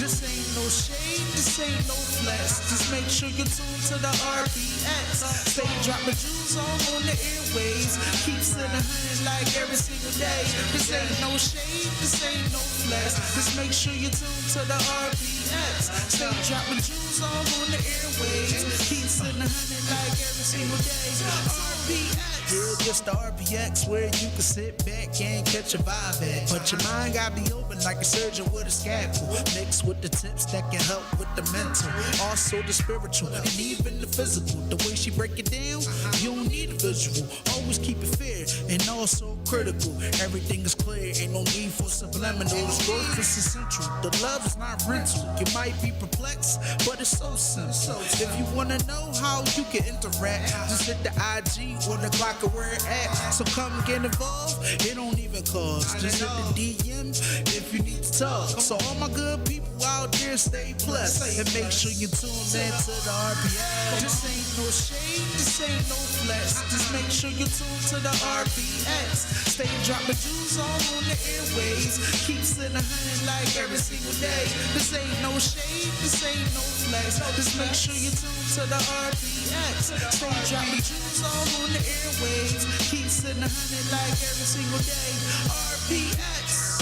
This ain't no shade, this ain't no flex. Just make sure you tune to the RPX. Stay dropping jewels all on the airways. Keep sitting 100 like every single day. This ain't no shade, this ain't no flex. Just make sure you tune to the RPX. Stay dropping jewels all on the airways. Keep sitting 100 like every single day. RPX. Yeah, just the RPX where you can sit back and catch a vibe at. But your mind gotta be open like a surgeon with a scalpel. Mixed with the tips that can help with the mental, also the spiritual, and even the physical. The way she break it down, you don't need a visual. Always keep it fair and also critical. Everything is clear, ain't no need for subliminals. Growth is essential. The love is not rental. You might be perplexed, but it's so simple. If you wanna know how you can interact, just hit the IG or the Glock or where it at. So come get involved. It don't even cost. Just hit the DM if you need to talk. So all my good people out there, stay blessed and make sure you tune in to the RPX. This ain't no shade, this ain't no flex. Just make sure you tune to the RPX. Stay dropping jewels all on the airways. Keep sitting 100 like every single day. This ain't no shade, this ain't no flex. Just make sure you tune to the RPX. Stay dropping jewels all on the airways. Keep sitting 100 like every single day. RPX.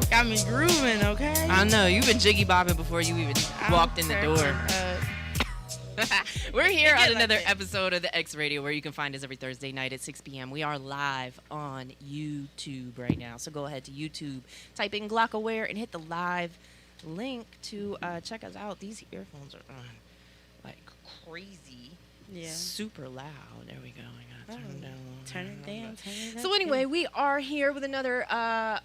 Got me grooving, okay? I know, you've been jiggy bobbing before you even walked in the door. We're here on another episode of the X Radio, where you can find us every Thursday night at 6 p.m. We are live on YouTube right now. So go ahead to YouTube, type in Glockaware, and hit the live link to check us out. These earphones are on like crazy. Yeah. Super loud. There we go. I gotta turn them down. Turn it down. So anyway, we are here with another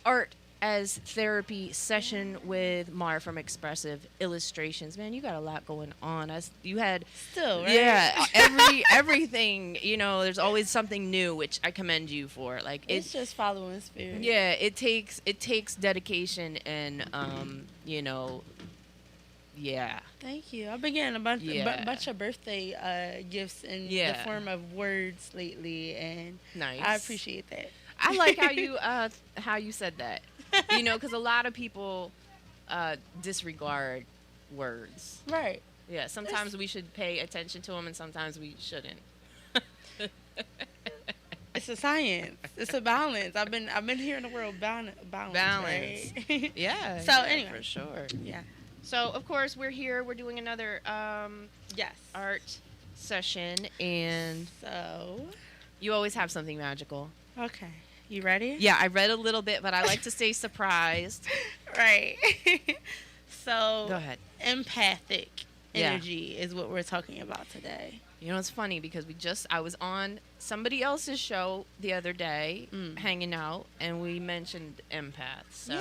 art as therapy session with Mara from Expressive Illustrations. Man, you got a lot going on. You had still, right? Yeah, everything. You know, there's always something new, which I commend you for. Like it's just following spirit. Yeah, it takes dedication and you know. Yeah. Thank you. I've been getting a bunch of birthday gifts in the form of words lately, and nice. I appreciate that. I like how you said that. You know, because a lot of people disregard words. Right. Yeah. Sometimes we should pay attention to them, and sometimes we shouldn't. It's a science. It's a balance. I've been hearing the word balance. Right? Yeah. So anyway, for sure. Yeah. So, of course, we're here. We're doing another art session. And so you always have something magical. Okay. You ready? Yeah, I read a little bit, but I like to stay surprised. Right. So go ahead. Empathic energy is what we're talking about today. You know, it's funny because I was on somebody else's show the other day, hanging out, and we mentioned empaths. So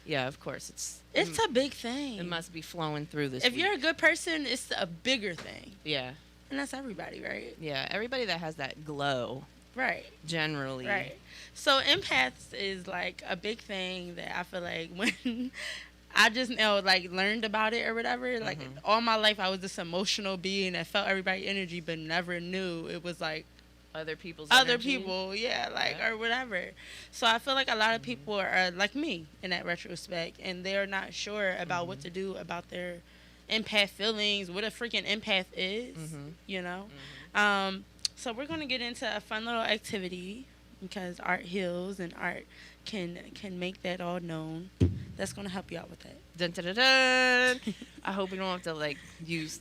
yeah, of course. It's a big thing. It must be flowing through this If week. you're a good person, it's a bigger thing. Yeah. And that's everybody, right? Yeah, everybody that has that glow. Right. Generally. Right. So empaths is like a big thing that I feel like when I just learned about it or whatever, like all my life I was this emotional being that felt everybody's energy but never knew it was like other people's other energy. people, or whatever. So I feel like a lot of people are like me in that retrospect, and they're not sure about what to do about their empath feelings, what a freaking empath is, you know. So we're gonna get into a fun little activity because art heals and art can make that all known. That's gonna help you out with that. Dun, dun, dun, dun. I hope we don't have to use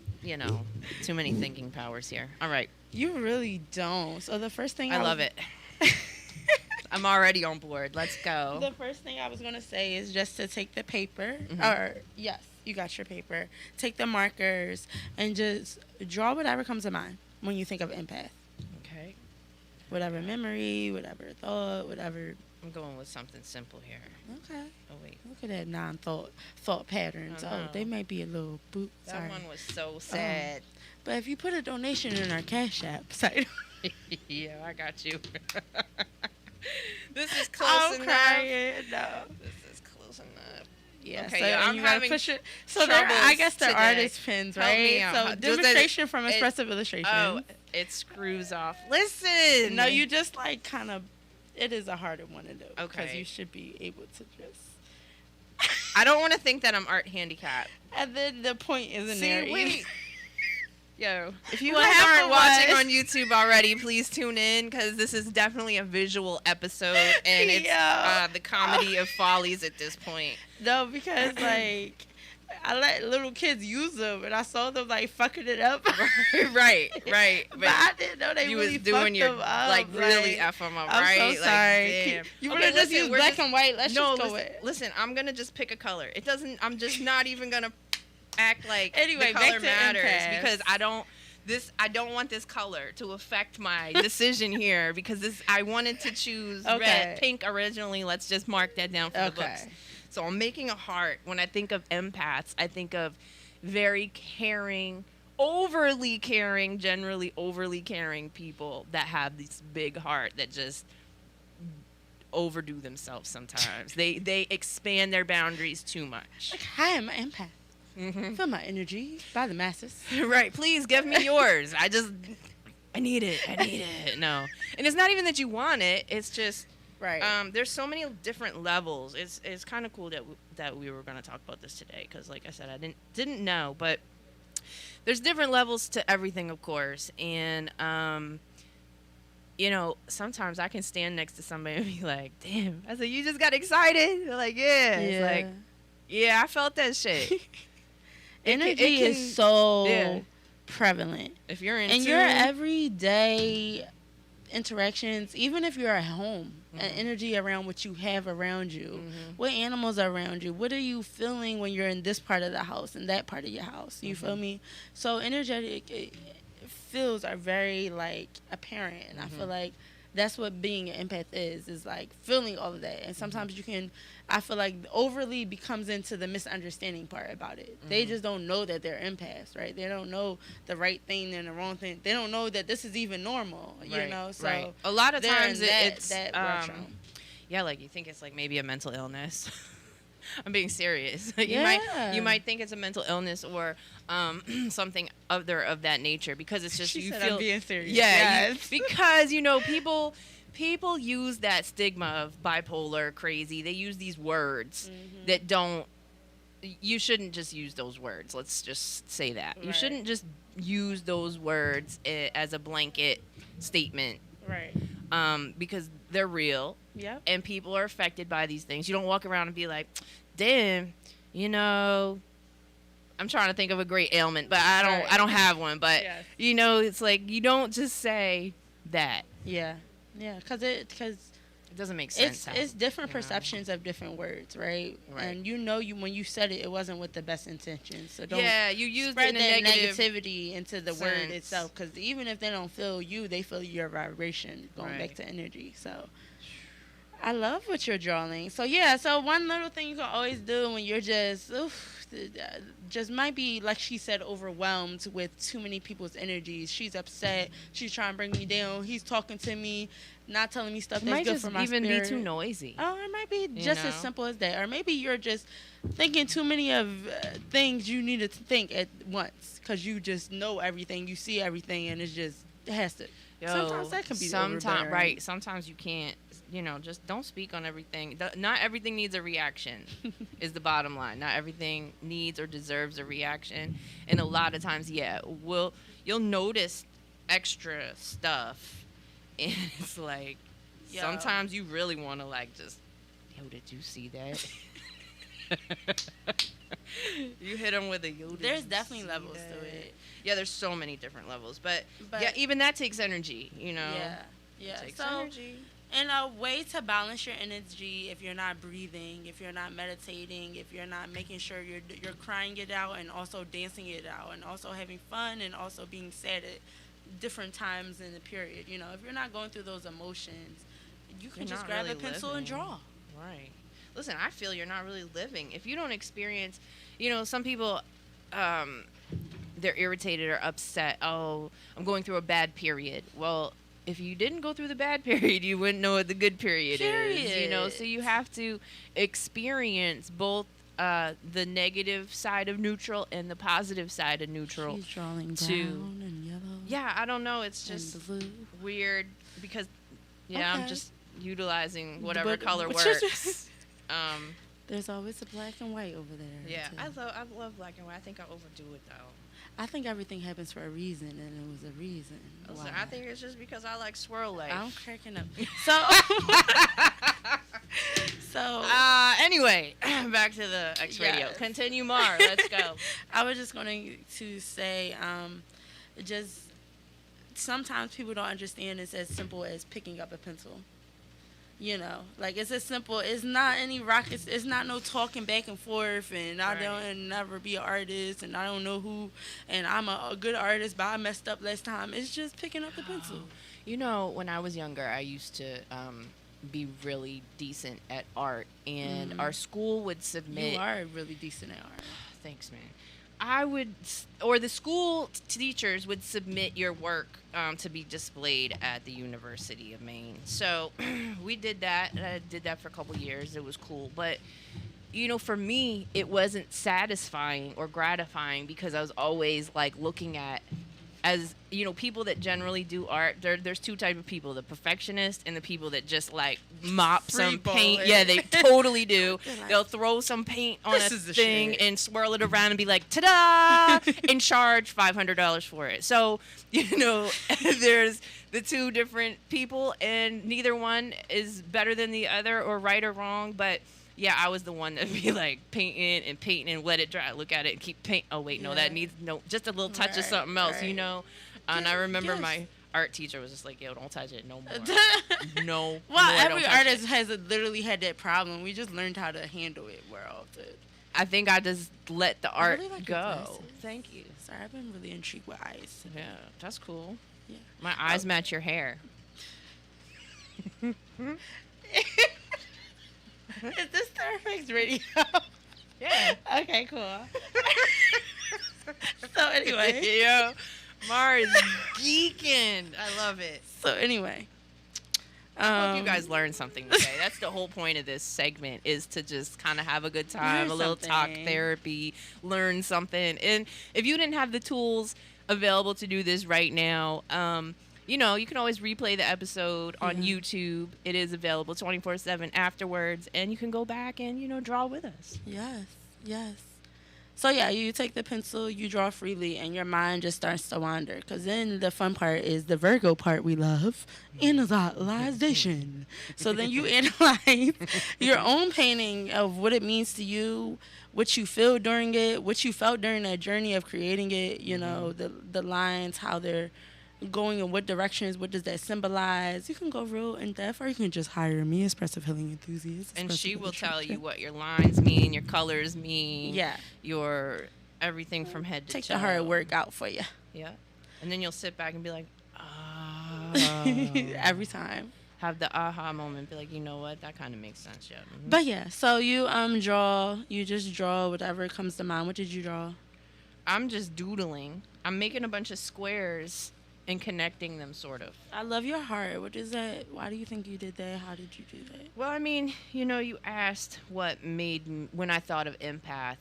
too many thinking powers here. All right. You really don't. So the first thing I love it. I'm already on board. Let's go. The first thing I was going to say is just to take the paper. Or, yes, you got your paper. Take the markers and just draw whatever comes to mind when you think of empath. Okay. Whatever memory, whatever thought, whatever. I'm going with something simple here. Okay. Oh, wait. Look at that thought patterns. Oh, they might be a little boot. That one was so sad. But if you put a donation in our Cash App site. Yeah, I got you. This is close enough. Crying. No. This is close enough. Yeah, okay, so I'm you gotta having push it. So I guess they're today. artist pins, right? Help me out. So demonstration from Expressive Illustrations. Oh, it screws off. Listen. No, you just kind of it is a harder one to do. Because Okay. you should be able to just. I don't want to think that I'm art handicapped. And then the point isn't See, there. wait. either. Yo, if you What guys aren't happened watching was- on YouTube already, please tune in because this is definitely a visual episode, and it's Yo. the comedy of follies at this point. No, because like I let little kids use them, and I saw them like fucking it up. right. But I didn't know they You really was doing fucked your them up. like really f them up, I'm right? so Like, sorry. damn. You Okay, would have just listen, used we're black just- and white. Let's No, just go listen, with. listen, I'm gonna just pick a color. It doesn't. I'm just not even gonna act like Anyway, the back color to matters impasse. because I don't want this color to affect my decision here because I wanted to choose Okay. pink originally. Let's just mark that down for the books. Okay. So I'm making a heart. When I think of empaths, I think of very caring, generally overly caring people that have this big heart that just overdo themselves sometimes. They expand their boundaries too much. Like, hi, I'm an empath. Mhm. Feel my energy by the masses. Right, please give me yours. I need it. No. And it's not even that you want it, it's just Right. there's so many different levels. It's kind of cool that we were going to talk about this today cuz like I said I didn't know, but there's different levels to everything, of course. And you know, sometimes I can stand next to somebody and be like, "Damn." I said, "You just got excited?" They're like, "Yeah." It's like, "Yeah, I felt that shit." Energy can- is so yeah. prevalent. If you're in In your everyday interactions, even if you're at home, and energy around what you have around you, what animals are around you, what are you feeling when you're in this part of the house and that part of your house? You feel me? So energetic feels are very like apparent, and I feel like that's what being an empath is like feeling all of that. And sometimes I feel like overly becomes into the misunderstanding part about it. They just don't know that they're empaths, right? They don't know the right thing and the wrong thing. They don't know that this is even normal, you know? So right. A lot of they're times in that, it's that retro. yeah, like you think it's like maybe a mental illness. I'm being serious. Yeah. You might think it's a mental illness or something other of that nature because it's just She you said feel I'm being serious. yeah, Yes. because you know people use that stigma of bipolar, crazy. They use these words that don't. You shouldn't just use those words. Let's just say that. You Right. shouldn't just use those words as a blanket statement Right. because they're real Yep. and people are affected by these things. You don't walk around and be like, damn, you know, I'm trying to think of a great ailment, but I Right. don't have one. But Yes. you know, it's like you don't just say that. Yeah. Yeah. Because It doesn't make sense. it's different you know. perceptions of different words, right? Right. And when you said it, it wasn't with the best intentions. So don't Yeah, you use spread it in a that negative. negativity into the word sense. itself. Because even if they don't feel you, they feel your vibration going Right. back to energy. So I love what you're drawing. So yeah, so one little thing you can always do when you're just might be like she said, overwhelmed with too many people's energies. She's upset. She's trying to bring me down. He's talking to me, not telling me stuff It that's might good just for my even spirit. be too noisy. Oh, it might be just as know? simple as that. Or maybe you're just thinking too many of things you needed to think at once because you just know everything, you see everything, and it has to. Sometimes that can be overbearing. Right. Sometimes you can't. You know, just don't speak on everything. Not everything needs a reaction. Is the bottom line. Not everything needs or deserves a reaction. And a lot of times, yeah, you'll notice extra stuff, and it's like Yo. sometimes you really want to like just, yo, did you see that? You hit them with a yo. did There's you definitely see levels that? to it. Yeah, there's so many different levels, but But yeah, even that takes energy. You know. yeah. It takes So, energy. and a way to balance your energy, if you're not breathing, if you're not meditating, if you're not making sure you're crying it out and also dancing it out and also having fun and also being sad at different times in the period. You know, if you're not going through those emotions, you can You're just not grab really a pencil and living. draw. Right. Listen, I feel you're not really living. If you don't experience, you know, some people, they're irritated or upset. Oh, I'm going through a bad period. Well, if you didn't go through the bad period, you wouldn't know what the good period is. You know, so you have to experience both the negative side of neutral and the positive side of neutral. She's drawing to- brown and yellow Yeah, I don't know. It's just and blue. weird because, yeah, Okay. I'm just utilizing whatever But- color but- works. There's always a black and white over there. Yeah, too. I love black and white. I think I overdo it though. I think everything happens for a reason, and it was a reason. Listen, why. I think it's just because I like swirl life. I'm cracking up. So, so Anyway, back to the X Radio. Yes. Continue, Mar. Let's go. I was just going to say, just sometimes people don't understand it's as simple as picking up a pencil. You know, like it's as simple. It's not any rockets. It's not no talking back and forth. And I Right. don't never be an artist. And I don't know who. And I'm a good artist, but I messed up last time. It's just picking up the pencil. You know, when I was younger, I used to be really decent at art, and our school would submit. You are really decent at art. Thanks, man. Or the school teachers would submit your work to be displayed at the University of Maine. So we did that. I did that for a couple years. It was cool. But, you know, for me, it wasn't satisfying or gratifying because I was always like looking at, as you know, people that generally do art, there's two type of people: the perfectionist and the people that just like mop some Freeball paint. it. Yeah, they totally do. They're like, They'll throw some paint on "This a is the thing shit." and swirl it around and be like, ta-da, and charge $500 for it. So, you know, there's the two different people, and neither one is better than the other or right or wrong, but yeah, I was the one that'd be like painting and let it dry. Look at it and keep paint. Oh wait, no, that Yeah. needs just a little touch of Right, something else, you right. know. And I Yes, remember yes. my art teacher was just like, "Yo, don't touch it, no more, no." Well, more, every don't touch artist it." has literally had that problem. We just learned how to handle it more often. I think I just let the art really like your go. glasses. Thank you. Sorry, I've been really intrigued with eyes. Yeah, that's cool. Yeah. My eyes match your hair. Is this Fairfax Radio? Yeah. Okay, cool. So anyway, Yo, Mar is geeking. I love it. so anyway, I hope you guys learned something today. That's the whole point of this segment, is to just kind of have a good time, Learn a little talk something. therapy, learn something. And if you didn't have the tools available to do this right now, you know, you can always replay the episode on Yeah. YouTube. It is available 24/7 afterwards, and you can go back and, you know, draw with us. yes, yes. So yeah, you take the pencil, you draw freely, and your mind just starts to wander. Because then the fun part is the Virgo part we love, analyzation. So then you analyze your own painting of what it means to you, what you feel during it, what you felt during that journey of creating it. You know, the lines, how they're going in what directions, what does that symbolize. You can go real in depth, or you can just hire me, expressive healing enthusiast. And she will tell you Expressive what your lines mean, your colors mean, Yeah. your everything from head to toe. Take the hard work out for you. Yeah. And then you'll sit back and be like, ah. Every time. Have the aha moment. Be like, you know what? That kind of makes sense, yeah. Mhm. But yeah, so you you just draw whatever comes to mind. What did you draw? I'm just doodling. I'm making a bunch of squares and connecting them, sort of. I love your heart. What is that? Why do you think you did that? How did you do that? Well, I mean, you know, you asked what made when I thought of empath,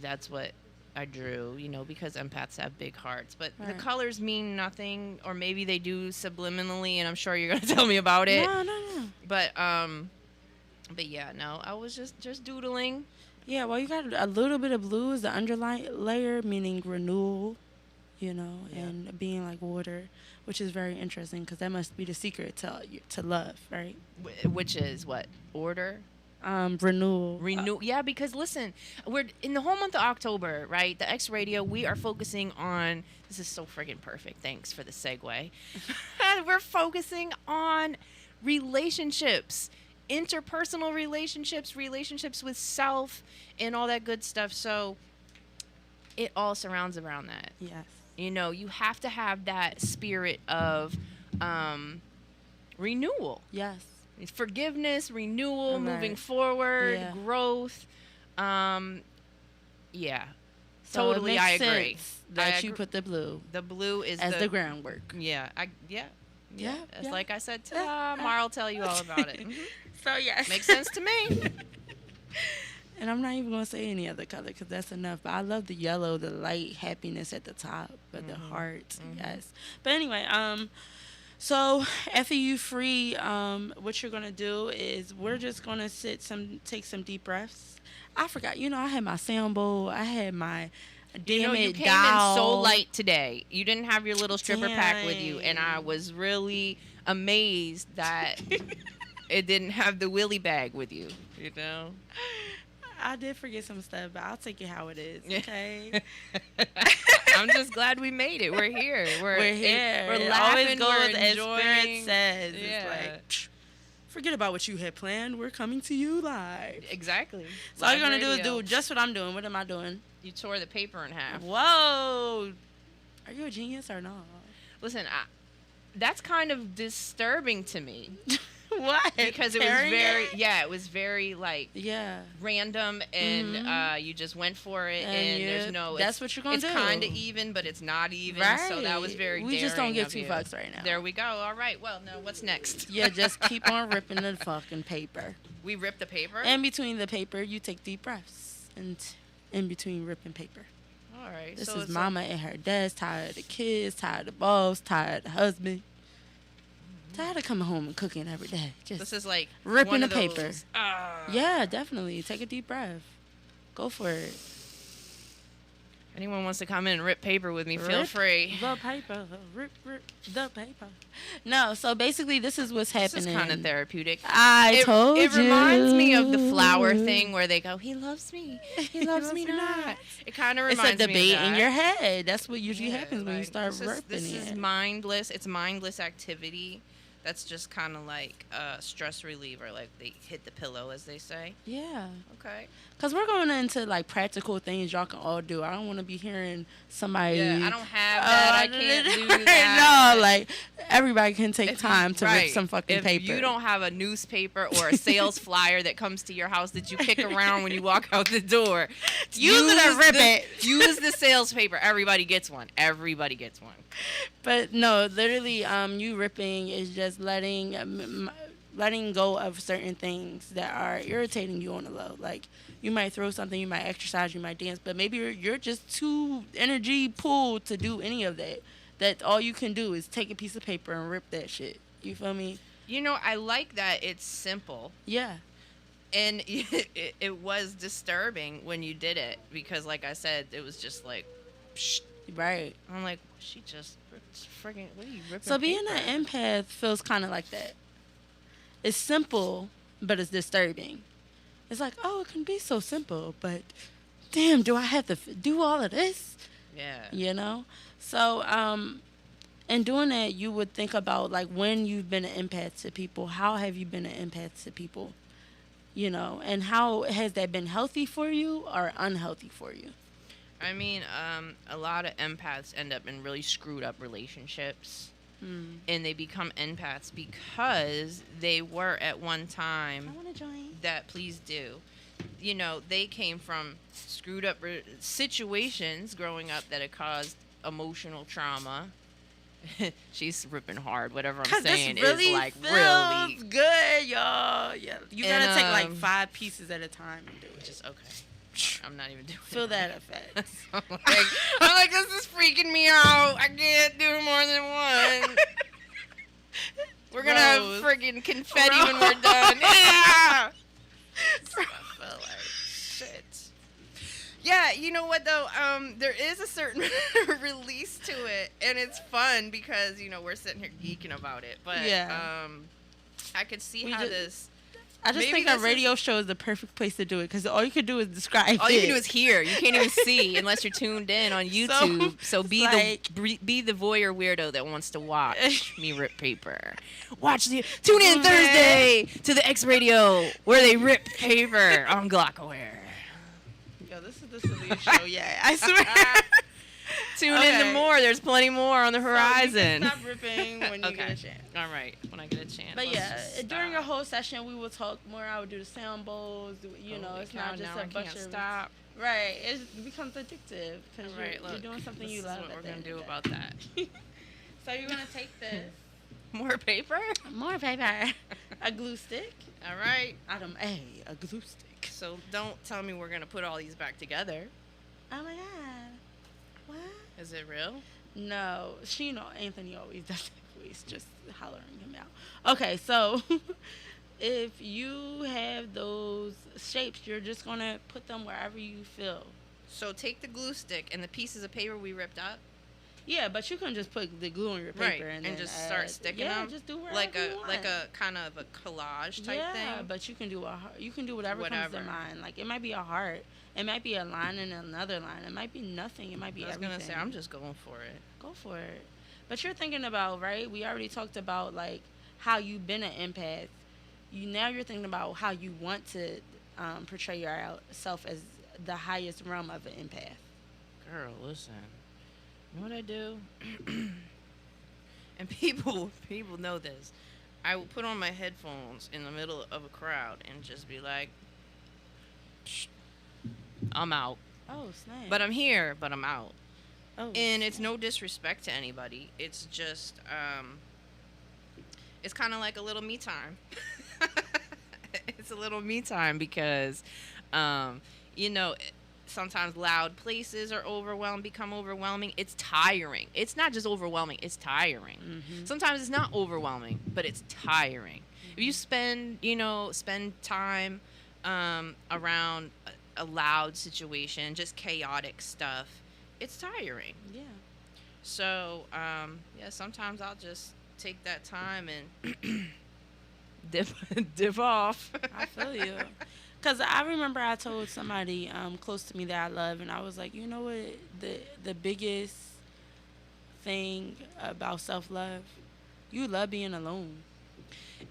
that's what I drew, you know, because empaths have big hearts. But the Right. colors mean nothing, or maybe they do subliminally, and I'm sure you're going to tell me about it. No. But yeah, no, I was just doodling. Yeah, well, you got a little bit of blue as the underlying layer, meaning renewal, you know, Yeah. and being like water, which is very interesting because that must be the secret to love, right? Which is what? Order? Renewal. Renew. Yeah, because listen, we're in the whole month of October, right? The X Radio, we are focusing on, this is so friggin' perfect. Thanks for the segue. We're focusing on relationships, interpersonal relationships, relationships with self, and all that good stuff. So it all surrounds around that. Yes. You know, you have to have that spirit of renewal. Yes. Forgiveness, renewal, Right. moving forward, Yeah. growth. Yeah. So Totally, it makes I agree. sense that I you agree. put the blue The blue is as the groundwork. Yeah, yeah. Yeah, It's yeah. like I said, Yeah. Mar will tell you all about it. Mhm. So yes, Makes sense to me. And I'm not even gonna say any other color because that's enough. But I love the yellow, the light happiness at the top, but the heart, yes. But anyway, So after you free, what you're gonna do is we're just gonna take some deep breaths. I forgot, I had my sound bowl, I had my You damn it came doll. in so light today. You didn't have your little stripper pack with you, and I Dang. was really amazed that it didn't have the willy bag with you. You know. I did forget some stuff, but I'll take it how it is. Yeah. Okay. I'm just glad we made it. We're here. We're here. We're It laughing. always goes We're as enjoying. Spirit says. Yeah. It's like, forget about what you had planned. We're coming to you live. Exactly. So all you're Live gonna do is radio. do just what I'm doing. What am I doing? You tore the paper in half. Whoa. Are you a genius or not? Listen, that's kind of disturbing to me What? because it was Tearing very, it? it was very like Yeah. random, and you just went for it, and there's no. That's what you're gonna do. It's kind of even, but it's not even. Right. So that was very. We just don't daring give of two you. fucks right now. There we go. All right. Well, no. What's next? Yeah, just keep on ripping the fucking paper. We rip the paper. In between the paper, you take deep breaths. And in between ripping paper. All right. This so is it's mama at her desk, tired of the kids, tired of the boss, tired of the husband. Tired of coming home and cooking every day. Just This is like ripping one the of paper. those, Yeah, definitely. Take a deep breath. Go for it. Anyone wants to come in and rip paper with me, feel Rip free. The paper. Rip the paper. No, so basically this is what's This happening. is kind of therapeutic. I told you. It reminds me of the flower thing where they go, "He loves me, he loves me not." It kind of It's reminds a me debate of that. in your head. That's what usually Yeah, happens when you like, start this ripping is it. mindless. It's mindless activity. That's just kind of like a stress reliever. Like they hit the pillow, as they say. Yeah. Okay. Because we're going into, like, practical things y'all can all do. I don't want to be hearing somebody... Yeah, I don't have that. I can't do that. No, like, everybody can take If time you- to right. rip some fucking if paper. you don't have a newspaper or a sales flyer that comes to your house that you kick around when you walk out the door, Use it or rip it. Use the sales paper. Everybody gets one. Everybody gets one. But, no, literally, you ripping is just letting go of certain things that are irritating you on the low. Like, you might throw something, you might exercise, you might dance, but maybe you're just too energy pulled to do any of that. That all you can do is take a piece of paper and rip that shit. You feel me? You know, I like that it's simple. Yeah. And it was disturbing when you did it because, like I said, it was just like, psh. Right. I'm like, she just friggin', what are you ripping? So being paper? an empath feels kind of like that. It's simple, but it's disturbing. It's like, oh, it can be so simple, but damn, do I have to do all of this? Yeah. You know? So, in doing that, you would think about, like, when you've been an empath to people, how have you been an empath to people? You know, and how has that been healthy for you or unhealthy for you? I mean, a lot of empaths end up in really screwed up relationships. And they become empaths because they were at one time want to join. that, please do. You know, they came from screwed up situations growing up that had caused emotional trauma. She's ripping hard. Whatever I'm saying really is like feels really good, y'all. Yeah, you And, gotta take like 5 pieces at a time and do it. just okay. I'm not even doing Feel it. that effect. I'm like, this is freaking me out. I can't do more than one. We're gonna have Rose. friggin' confetti when we're done. Yeah. I feel like shit. Yeah, you know what though? There is a certain release to it, and it's fun because you know we're sitting here geeking about it. But Yeah. I could see We how just- this. I just Maybe think a this radio show is the perfect place to do it because all you can do is describe All you it. can do is hear. You can't even see unless you're tuned in on YouTube. So be like- be the voyeur weirdo that wants to watch me rip paper. Tune in Man. Thursday to the X Radio where they rip paper on Glockaware. Yo, this is the silliest show yet. I swear. Tune in Okay. to more. There's plenty more on the horizon. So you can stop ripping when you Okay. get a chance. All right, when I get a chance. But let's yeah, just during stop. a whole session, we will talk more. I would do the sound bowls. You know, Holy it's cow, not just now a I bunch can't of stop. Right. It becomes addictive because All right, you're look, doing something this you is love. what at we're the gonna end do of the about that. day. So you're gonna take this More paper. more paper, a glue stick, All right. item A, a glue stick. So don't tell me we're gonna put all these back together. Oh my god. What? Is it real? No, Anthony always does it voice, just hollering him out. Okay, so if you have those shapes, you're just gonna put them wherever you feel. So take the glue stick and the pieces of paper we ripped up. Yeah, but you can just put the glue on your Right, paper and and then just start sticking yeah, them. just do whatever like you want. a kind of a collage type yeah, thing. but you can do whatever comes to mind. Like it might be a heart, it might be a line and another line, it might be nothing, it might be I was everything. gonna say I'm just going for it. Go for it. But you're thinking about, right? We already talked about like how you've been an empath. Now you're thinking about how you want to portray yourself as the highest realm of an empath. Girl, listen. You know what I do? And people know this. I will put on my headphones in the middle of a crowd and just be like, "Shh, I'm out. Oh snap! But I'm here, but I'm out." Oh, And it's no disrespect to anybody. It's just, it's kind of like a little me time. It's a little me time because, you know, sometimes loud places become overwhelming. It's tiring. It's not just overwhelming, it's tiring. Mm-hmm. Sometimes it's not overwhelming, but it's tiring. If you spend time around a loud situation, just chaotic stuff, it's tiring. Yeah. So, sometimes I'll just take that time and dip off. I feel you. Because I remember I told somebody close to me that I love, and I was like, you know what, the biggest thing about self-love, you love being alone.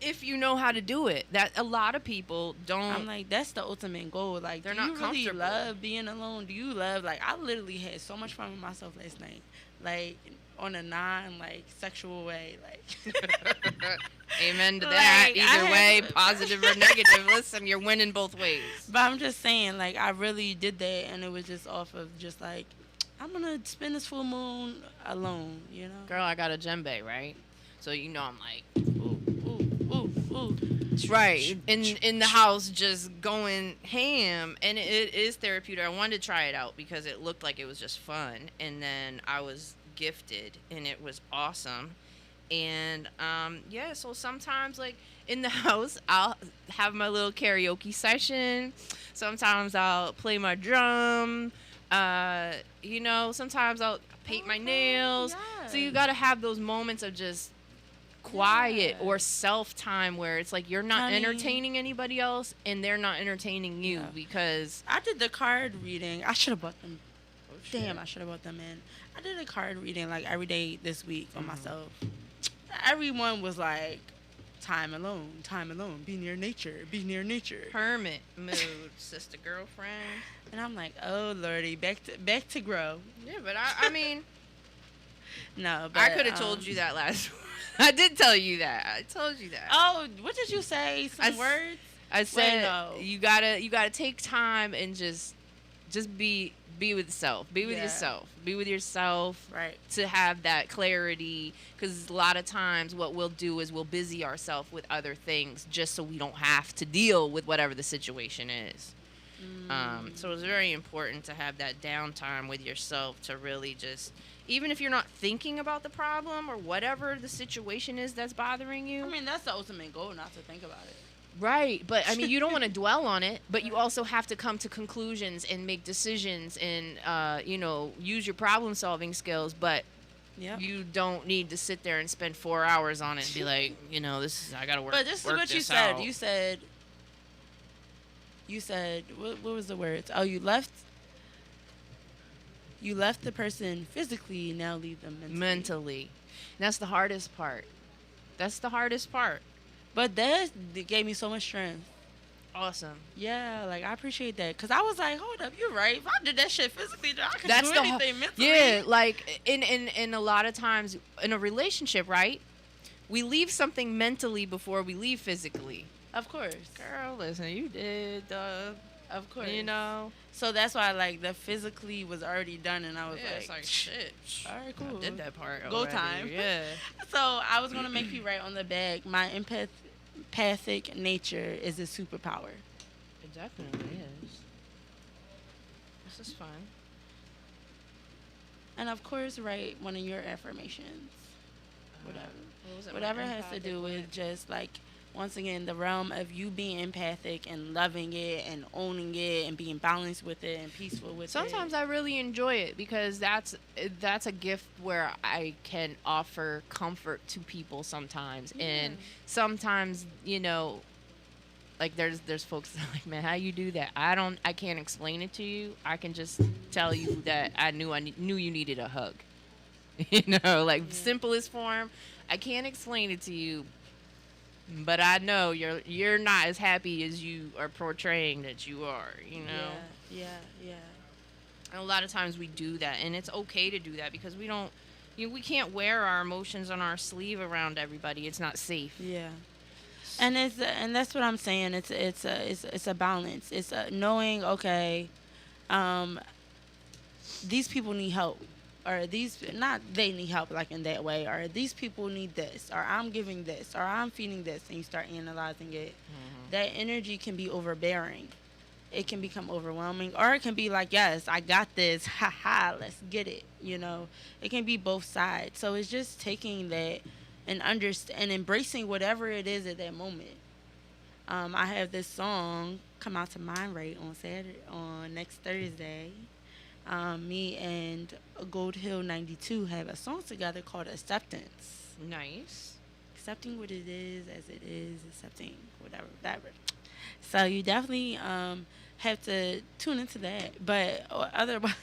If you know how to do it. That a lot of people don't. I'm like, that's the ultimate goal. Like, They're do not you really comfortable. love being alone? Do you love, like, I literally had so much fun with myself last night. Like, on a non-sexual way. Like, Amen to that. Like, I Either had way, to- positive or negative. Listen, you're winning both ways. but I'm just saying, like, I really did that, and it was just off of just, like, I'm going to spend this full moon alone, you know? Girl, I got a djembe, right? So you know I'm like, Ooh. right, in the house just going ham, and it is therapeutic. I wanted to try it out because it looked like it was just fun, and then I was gifted, and it was awesome. And so sometimes, like, in the house, I'll have my little karaoke session. Sometimes I'll play my drum. Sometimes I'll paint my nails. yes. So you gotta have those moments of just quiet Yeah. or self-time where it's like you're not Honey. entertaining anybody else and they're not entertaining you Yeah. because I did the card reading. I should have bought them. Damn, I should have bought them in. I did a card reading, like, every day this week on myself. Everyone was like, time alone, be near nature. hermit mood, sister girlfriend. And I'm like, oh lordy, back to grow. Yeah, but I mean, No, but I could have told you that last. I did tell you that. I told you that. Oh, what did you say? Some words? I said no. you gotta take time and just be with self. Be with Yeah. yourself. Be with yourself. Right. To have that clarity, because a lot of times what we'll do is we'll busy ourselves with other things just so we don't have to deal with whatever the situation is. So it's very important to have that downtime with yourself to really just, even if you're not thinking about the problem or whatever the situation is that's bothering you. I mean, that's the ultimate goal, not to think about it. Right, but I mean, you don't want to dwell on it, but you also have to come to conclusions and make decisions and, use your problem-solving skills, but Yeah. you don't need to sit there and spend 4 hours on it and be like, I got to work. But this is work what you this said. out. You said what was the words? Oh, you left the person physically, now leave them mentally. That's the hardest part. But that gave me so much strength. Awesome. Yeah, like, I appreciate that. Because I was like, hold up, you're right. If I did that shit physically, then I could That's do the anything mentally. Yeah, like in a lot of times in a relationship, right? We leave something mentally before we leave physically. Of course. Girl, listen, you did, Of course. So that's why, like, the physically was already done, and I was it's like shit. all right, cool. I did that part. Go already. time. Yeah. So I was going to make you write on the bag, my empathic nature is a superpower. It definitely is. This is fun. And of course, write one of your affirmations. Whatever. What was it, my Whatever has to empathic do with what? just like, once again, the realm of you being empathic and loving it and owning it and being balanced with it and peaceful with Sometimes it. I really enjoy it because that's a gift where I can offer comfort to people sometimes. And sometimes, like there's folks that are like, man, how you do that? I can't explain it to you. I can just tell you that I knew you needed a hug. Like simplest form. I can't explain it to you, but I know you're not as happy as you are portraying that you are. Yeah. And a lot of times we do that, and it's okay to do that because we don't, we can't wear our emotions on our sleeve around everybody. It's not safe. Yeah. And that's what I'm saying. It's a balance. It's knowing, okay, um, these people need help, or these, not they need help like in that way, or these people need this, or I'm giving this, or I'm feeding this, and you start analyzing it. That energy can be overbearing. It can become overwhelming, or it can be like, yes, I got this, haha, let's get it. It can be both sides. So it's just taking that and and embracing whatever it is at that moment. I have this song come out to Mind Rate on next Thursday. Me and Gold Hill 92 have a song together called Acceptance. Nice. Accepting what it is as it is, accepting whatever. So you definitely have to tune into that. But otherwise,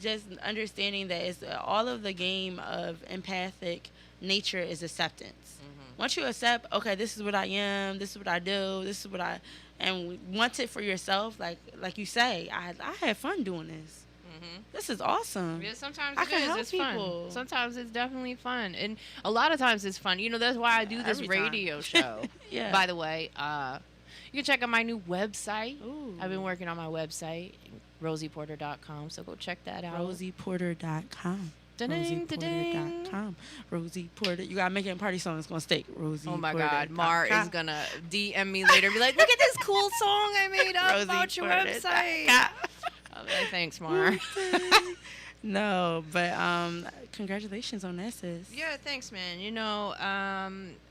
just understanding that it's all of the game of empathic nature is acceptance. Once you accept, okay, this is what I am, this is what I do, this is what and want it for yourself, like you say, I had fun doing this. This is awesome. Yeah, sometimes I can help it's people. fun. Sometimes it's definitely fun, and a lot of times it's fun. That's why I do this Every time. radio show. Yeah. By the way, you can check out my new website. Ooh. I've been working on my website, rosieporter.com. So go check that out. rosieporter.com. Da-ding, da-ding. rosieporter.com. Rosie Porter. You gotta make it a party song. It's gonna stick. Rosie. Oh my God, Mar is gonna DM me later and be like, look at this cool song I made up about your website. I'll be like, thanks, Mar. No, but congratulations on that, sis. Yeah, thanks, man.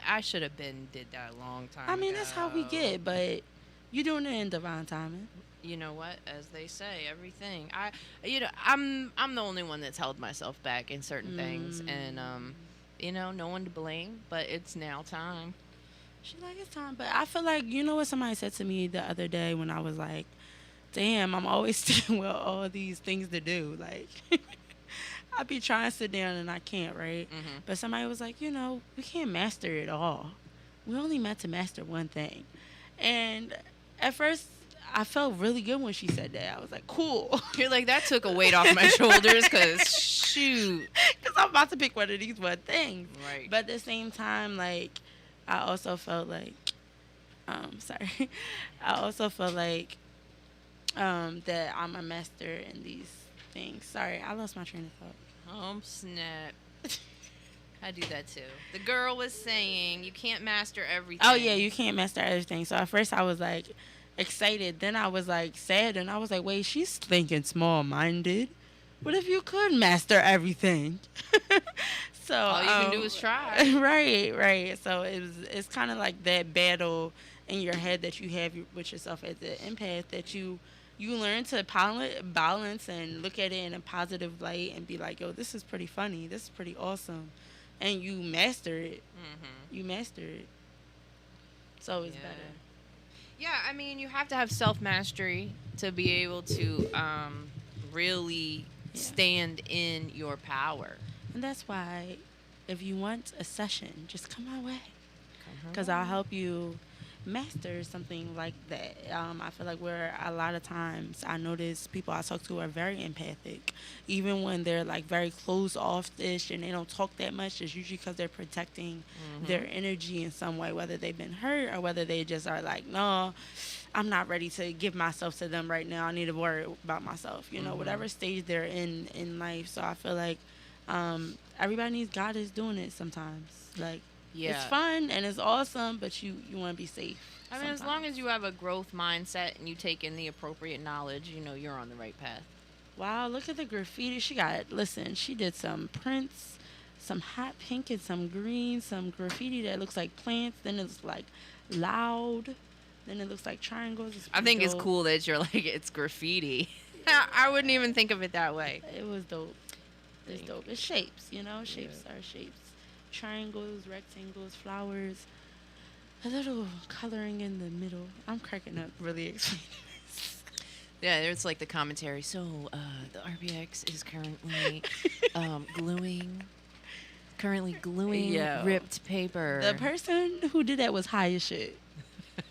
I should have did that a long time I mean, ago. that's how we get, but you're doing it in divine timing. You know what? As they say, everything. I'm the only one that's held myself back in certain things, and no one to blame. But it's now time. She's like, it's time. But I feel like, what somebody said to me the other day when I was like, damn, I'm always sitting with all these things to do. Like, I be trying to sit down and I can't, right? But somebody was like, we can't master it all. We only meant to master one thing. And at first, I felt really good when she said that. I was like, cool. You're like, that took a weight off my shoulders, because shoot. Because I'm about to pick one of these one things. Right. But at the same time, like, I also felt like, sorry. I also felt like that I'm a master in these things. Sorry, I lost my train of thought. Snap. I do that too. The girl was saying you can't master everything. Oh, yeah, you can't master everything. So at first I was like excited. Then I was like sad. And I was like, wait, she's thinking small-minded. What if you could master everything? So all you can do is try. Right. So it's kind of like that battle in your head that you have with yourself as an empath, that you learn to balance and look at it in a positive light and be like, yo, this is pretty funny. This is pretty awesome. And you master it. You master it. So it's better. Yeah, I mean, you have to have self-mastery to be able to really stand in your power. And that's why if you want a session, just come my way. Because I'll help you master something like that. I feel like where a lot of times I notice people I talk to are very empathic, even when they're like very closed off-ish and they don't talk that much. It's usually because they're protecting their energy in some way, whether they've been hurt or whether they just are like, no, I'm not ready to give myself to them right now. I need to worry about myself. Whatever stage they're in life. So I feel like everybody needs God is doing it sometimes. Like, it's fun and it's awesome, but you want to be safe. I mean, as long as you have a growth mindset and you take in the appropriate knowledge, you're on the right path. Wow, look at the graffiti. She did some prints some hot pink and some green, some graffiti that looks like plants. Then it's like loud. Then it looks like triangles. I think it's dope. cool that you're like, it's graffiti. I wouldn't even think of it that way. It was dope. It's dope. It's shapes, you know? Shapes are shapes. Triangles, rectangles, flowers. A little coloring in the middle. I'm cracking up really explaining this. Yeah, there's like the commentary. So, the RBX is currently gluing Yo. ripped paper. The person who did that was high as shit.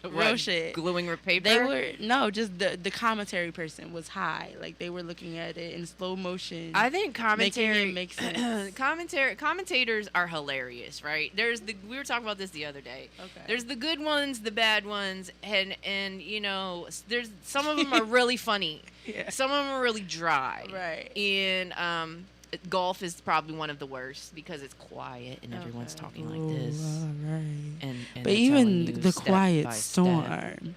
Real What, shit. Gluing ripped paper? They were just the commentary person was high. Like they were looking at it in slow motion. I think commentary making it make sense. commentators are hilarious, right? We were talking about this the other day. Okay. There's the good ones, the bad ones, and you know, there's some of them are really funny. Yeah. Some of them are really dry. Right. And golf is probably one of the worst because it's quiet and everyone's talking like this. All right. And But they're even telling you the step quiet by step. storm.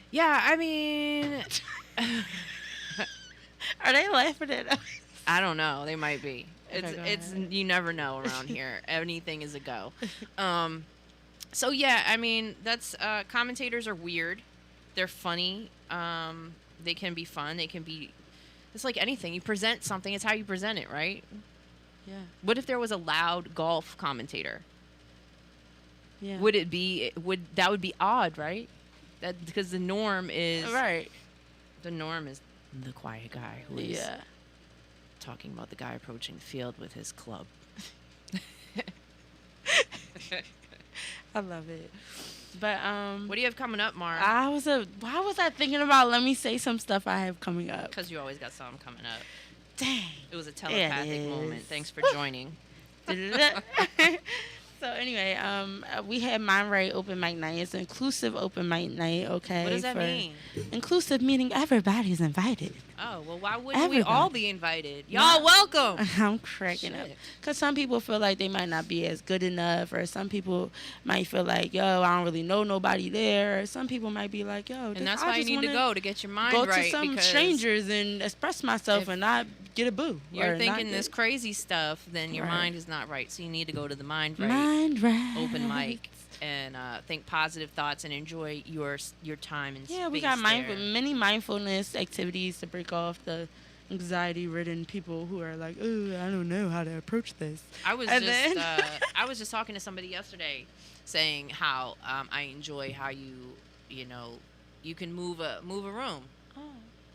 Yeah, I mean, Are they laughing at us? I don't know. They might be. Okay, go It's ahead. you never know around here. Anything is a go. So yeah, I mean that's commentators are weird. They're funny. They can be fun. They can be. It's like anything. You present something. It's how you present it, right? Yeah. What if there was a loud golf commentator? Yeah. Would it be? That would be odd, right? That because the norm is right. the norm is the quiet guy who is Yeah. talking about the guy approaching the field with his club. I love it. But What do you have coming up, Mara? why was I thinking about let me say some stuff I have coming up? Because you always got something coming up. Dang. It was a telepathic is. moment. Thanks for joining. So anyway, we had Mind Right open mic night. It's an inclusive open mic night, okay? What does that mean? Inclusive meaning everybody's invited. Oh, well, why wouldn't we Everybody. all be invited? Y'all welcome. I'm cracking up. Shit. Because some people feel like they might not be as good enough, or some people might feel like, yo, I don't really know nobody there. Or some people might be like, yo, And that's I why you just need to wanna go to get your mind go right. to some because strangers and express myself if and not get a boo. you're or thinking not this get- crazy stuff, then your Right. mind is not right. So you need to go to the Mind Right Mind right. open mic and think positive thoughts and enjoy your time and Yeah, we space got there. many mindfulness activities to break off the anxiety-ridden people who are like, oh, I don't know how to approach this. I was And just then- I was just talking to somebody yesterday, saying how I enjoy how you know you can move a room. Oh,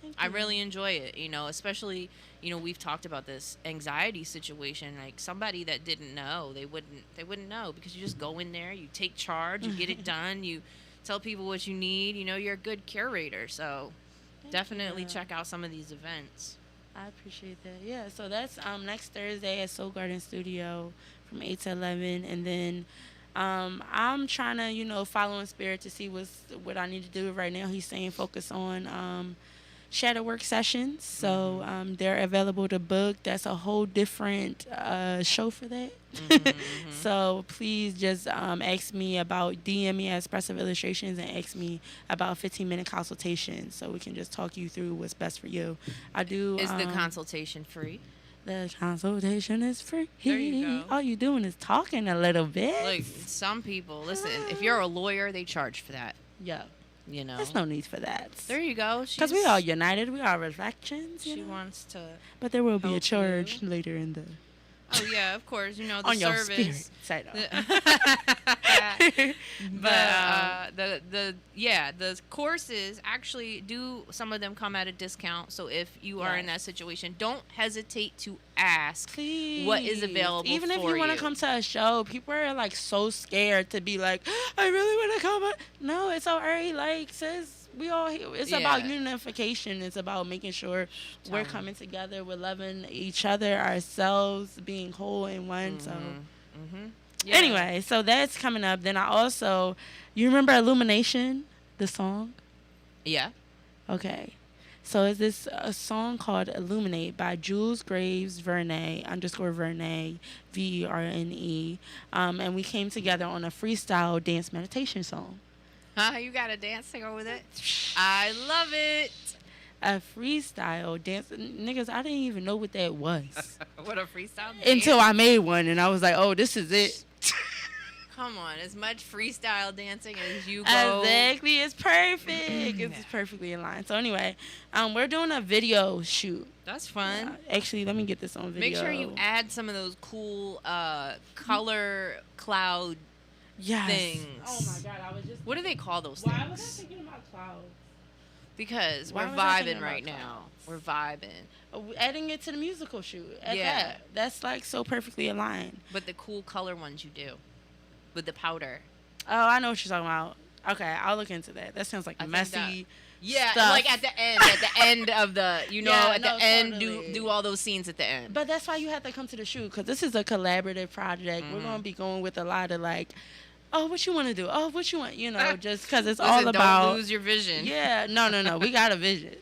thank I you. really enjoy it, you know, especially, you know, we've talked about this anxiety situation, like somebody that didn't know, they wouldn't know because you just go in there, you take charge, you get it done, you tell people what you need, you know, you're a good curator. So Thank definitely you. check out some of these events. I appreciate that. Yeah, so that's next Thursday at Soul Garden Studio from 8 to 11. And then I'm trying to, you know, follow in spirit to see what I need to do right now. He's saying focus on shadow work sessions. So they're available to book. That's a whole different show for that. So please just ask me about, DM me at Expressive Illustrations and ask me about 15-minute consultation so we can just talk you through what's best for you. I do. Is the consultation free? The consultation is free. There you go. All you doing is talking a little bit. Like some people, listen, if you're a lawyer, they charge for that, Yeah, you know. there's no need for that. There you go. Because we are united. We are reflections. She You know? wants to. But there will be a help charge later in the Oh yeah, of course. You know the on your service. spirit side. But the courses actually do, some of them come at a discount. So if you are in that situation, don't hesitate to ask Please. what is available. Even if for you want to come to a show, people are like so scared to be like, I really want to come. No, it's all right. Like, sis, we all here. It's about unification. It's about making sure we're coming together. We're loving each other, ourselves, being whole in one. So. Yeah. Anyway, so that's coming up. Then I also, you remember Illumination, the song? Yeah. Okay. So is this a song called Illuminate by Jules Graves Verne _Verne VERNE. And we came together on a freestyle dance meditation song. You got a dance to go with it. I love it. a freestyle dance. Niggas, I didn't even know what that was What a freestyle dance. until I made one, and I was like, oh, this is it. Come on, as much freestyle dancing as you go. Exactly, it's perfect. It's perfectly in line. So anyway, we're doing a video shoot. That's fun. Actually, let me get this on video. Make sure you add some of those cool color cloud things. Oh my god, I was just. What do they call those Why things? was I thinking about clouds? Because Why we're was I thinking vibing right about now. clouds? We're vibing. Adding it to the musical shoot. Yeah. That's like so perfectly aligned. But the cool color ones you do. With the powder. Oh, I know what you're talking about. Okay, I'll look into that. That sounds like I think messy. Yeah, stuff. like at the end of the, Yeah, the end, totally. do all those scenes at the end. But that's why you have to come to the shoot, because this is a collaborative project. We're Mm-hmm. going to be going with a lot of like, oh, what you want to do? Oh, what you want? Just because it's Listen, all about. Don't lose your vision. Yeah, no. We got a vision.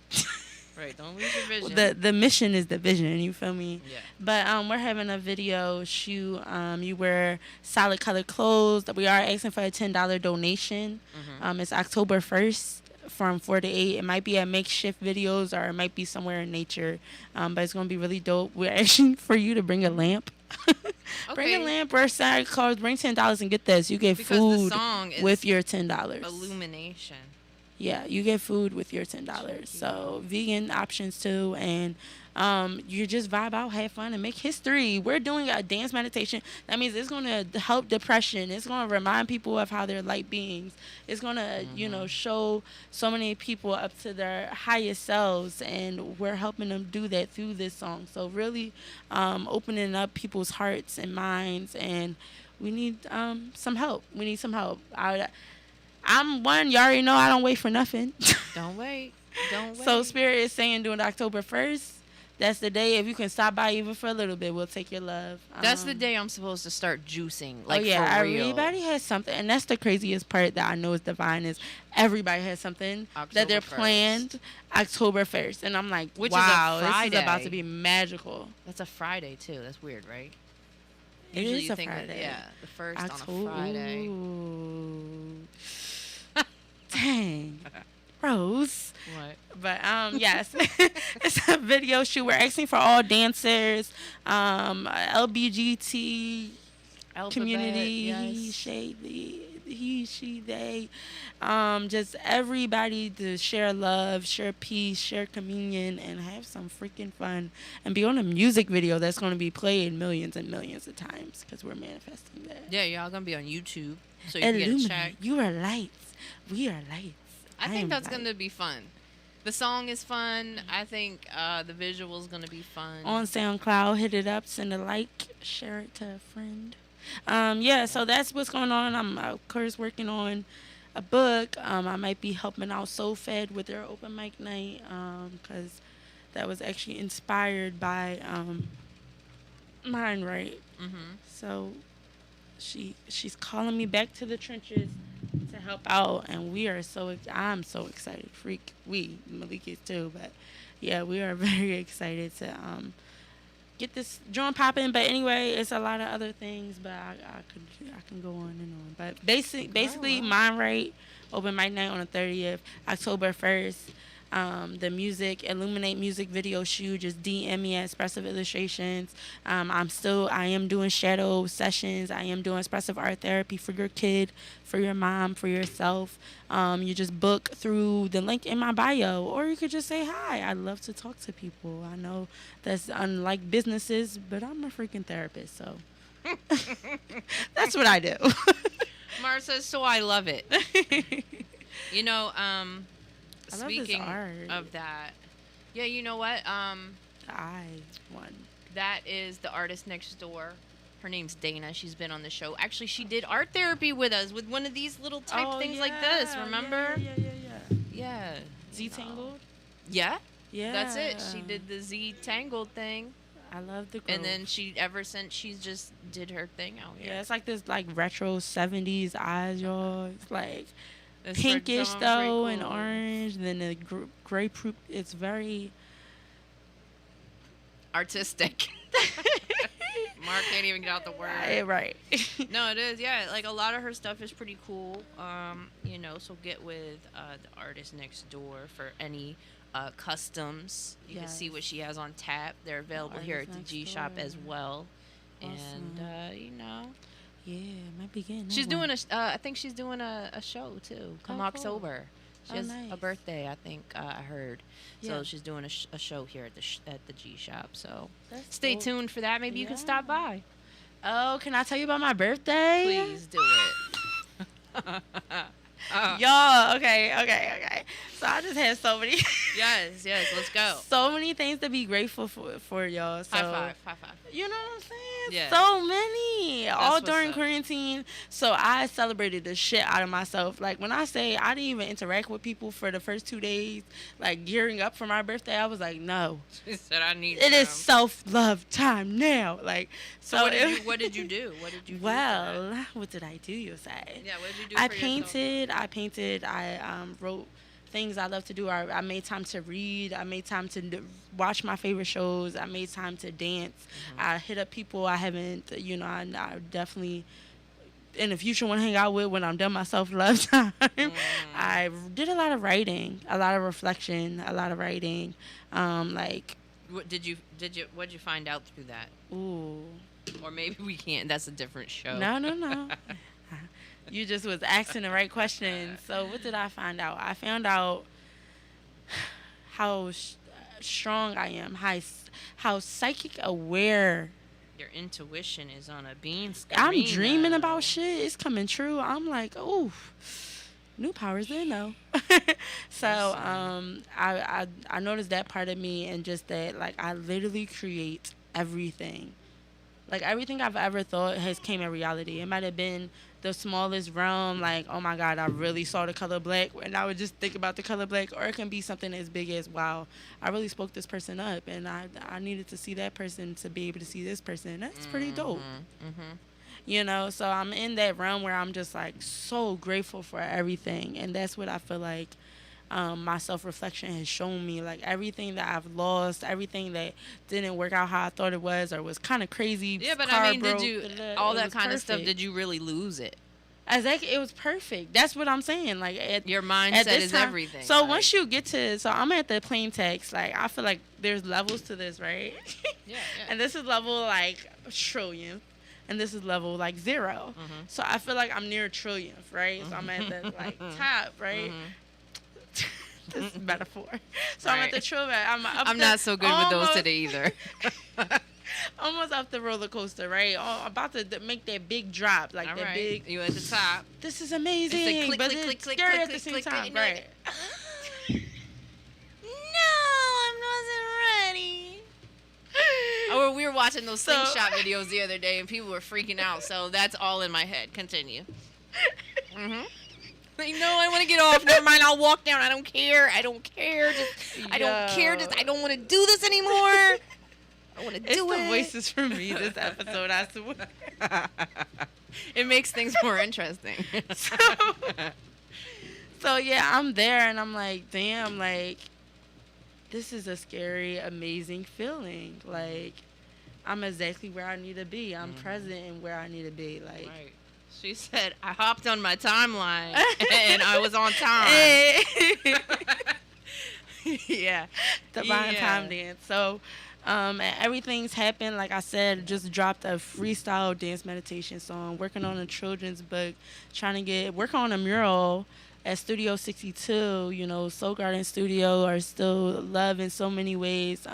Right, don't lose your vision. The mission is the vision, you feel me? Yeah. But we're having a video shoot. You wear solid colored clothes. We are asking for a $10 donation. Mm-hmm. It's October 1st from 4 to 8. It might be at makeshift videos, or it might be somewhere in nature. But it's gonna be really dope. We're asking for you to bring a lamp. Bring a lamp, wear solid clothes, bring $10 and get this. You get Because food the song is with your $10. illumination. Yeah, you get food with your $10. So vegan options too, and you just vibe out, have fun, and make history. We're doing a dance meditation. That means it's gonna help depression. It's gonna remind people of how they're light beings. It's gonna, show so many people up to their highest selves, and we're helping them do that through this song. So really, opening up people's hearts and minds, and we need some help. We need some help. I'm one, you already know I don't wait for nothing. Don't wait. Don't wait. So Spirit is saying doing October 1st. That's the day. If you can stop by even for a little bit, we'll take your love. That's the day I'm supposed to start juicing. Like, oh yeah, for real. everybody has something, and that's the craziest part that I know is divine is everybody has something that they're 1st. planned October 1st, and I'm like, Which is a wow, this Friday. is about to be magical. That's a Friday too. That's weird, right? It Usually is you a think Friday. yeah, the first on a Friday. Ooh. Dang. Rose. What? But yes, it's a video shoot. We're asking for all dancers, LBGT community, yes. he, she, they, just everybody to share love, share peace, share communion, and have some freaking fun, and be on a music video that's going to be played millions and millions of times because we're manifesting that. Yeah, y'all gonna be on YouTube, so you can get a check. You are lights. We are lights. I think am that's light. gonna be fun. The song is fun. I think the visual's gonna be fun. On SoundCloud, hit it up, send a like, share it to a friend. Yeah, so that's what's going on. I'm of course working on a book. I might be helping out Soul Fed with their open mic night, because that was actually inspired by Mind Right. Mm-hmm. So she's calling me back to the trenches to help out, and I'm so excited. Malik is too, but yeah, we are very excited to get this joint popping. But anyway, it's a lot of other things, but I can go on and on. But basically, Mind Right open mic night on the 30th, October 1st. The Illuminate music video shoot, just DM me at Expressive Illustrations. I am doing shadow sessions. I am doing expressive art therapy for your kid, for your mom, for yourself. You just book through the link in my bio, or you could just say hi. I love to talk to people. I know that's unlike businesses, but I'm a freaking therapist, so that's what I do. Mara says, so I love it. Speaking of that, yeah, you know what? That is the artist next door. Her name's Dana. She's been on the show. Actually, she did art therapy with us with one of these little type things like this. Remember? Yeah. Z Tangled? Yeah. Yeah. That's it. She did the Z Tangled thing. I love the growth. And then ever since she's just did her thing out here. Yeah, it's like this like retro 70s eyes, y'all. It's like It's pinkish pretty though, cool. and orange. And then the grapefruit. It's very artistic. Mark can't even get out the word. right. No, it is. Yeah, like a lot of her stuff is pretty cool. So get with the artist next door for any customs. You can see Yes. what she has on tap. They're available here at Artist the next G Shop as door. well. Awesome. And you know, Yeah, might be getting she's that doing one. I think she's doing a show too. Come Oh, cool. October. She Oh, has a nice. birthday, I think. I heard. Yeah. So she's doing a show here at the G Shop. So That's stay dope. tuned for that. Maybe you can Yeah. stop by. Oh, can I tell you about my birthday? Please do it. Y'all, okay. So I just had so many Yes, let's go. so many things to be grateful for y'all. So High five. you know what I'm saying? Yeah. So many. All what's during up. quarantine. So I celebrated the shit out of myself. Like when I say I didn't even interact with people for the first 2 days, like gearing up for my birthday, I was like, no. She said I need It is some. self-love time now. Like So what did you do? What did you do? Well, what did I do, you say? Yeah, what did you do? I for yourself? painted. I wrote things I love to do. I made time to read. I made time to watch my favorite shows. I made time to dance. I hit up people I haven't, I definitely in the future want to hang out with when I'm done my self-love time. I did a lot of writing, a lot of reflection, a lot of writing. What did you find out through that? Ooh. Or maybe we can't. That's a different show. No. You just was asking the right questions. So what did I find out? I found out how strong I am, how psychic aware. Your intuition is on a bean screen. I'm dreaming about shit. It's coming true. I'm like, ooh, new powers in though. So I noticed that part of me, and just that, like, I literally create everything. Like everything I've ever thought has came in reality. It might have been the smallest realm, like, oh my God, I really saw the color black, and I would just think about the color black. Or it can be something as big as, wow, I really spoke this person up, and I needed to see that person to be able to see this person. That's pretty dope. So I'm in that realm where I'm just like so grateful for everything, and that's what I feel like my self-reflection has shown me. Like everything that I've lost, everything that didn't work out how I thought it was, or was kind of crazy. Yeah, but car I mean, broke, did you it all that was kind of stuff? perfect. Did you really lose it? Exactly, it was perfect. That's what I'm saying. Like Your at mindset this is time, everything. So like, once you get to, so I'm at the plain text. Like I feel like there's levels to this, right? yeah. And this is level like a trillion, and this is level like 0. So I feel like I'm near a trillionth, right? So I'm at the like top, right? This is metaphor. So I'm at the trillion. I'm not so good with those today either. Almost up the roller coaster, right? Oh, about to make that big drop, like All that right. big. You at the top. This is amazing, It's a click, but click, it's click, click, scary click, at the click, same click, time, click, right? No, I wasn't ready. Oh, we were watching those slingshot videos the other day, and people were freaking out. So that's all in my head. Continue. Like, no, I want to get off. Never mind. I'll walk down. I don't care. I don't care. I don't care. I don't want to do this anymore. I want to do It's it. the voices for me this episode, I swear. It makes things more interesting. So yeah, I'm there, and I'm like, damn, like, this is a scary, amazing feeling. Like, I'm exactly where I need to be. I'm present in where I need to be. Like, Right. She said, I hopped on my timeline, and I was on time. Yeah. Divine time dance. So, and everything's happened. Like I said, just dropped a freestyle dance meditation song, working on a children's book, working on a mural at Studio 62. Soul Garden Studio are still loved in so many ways.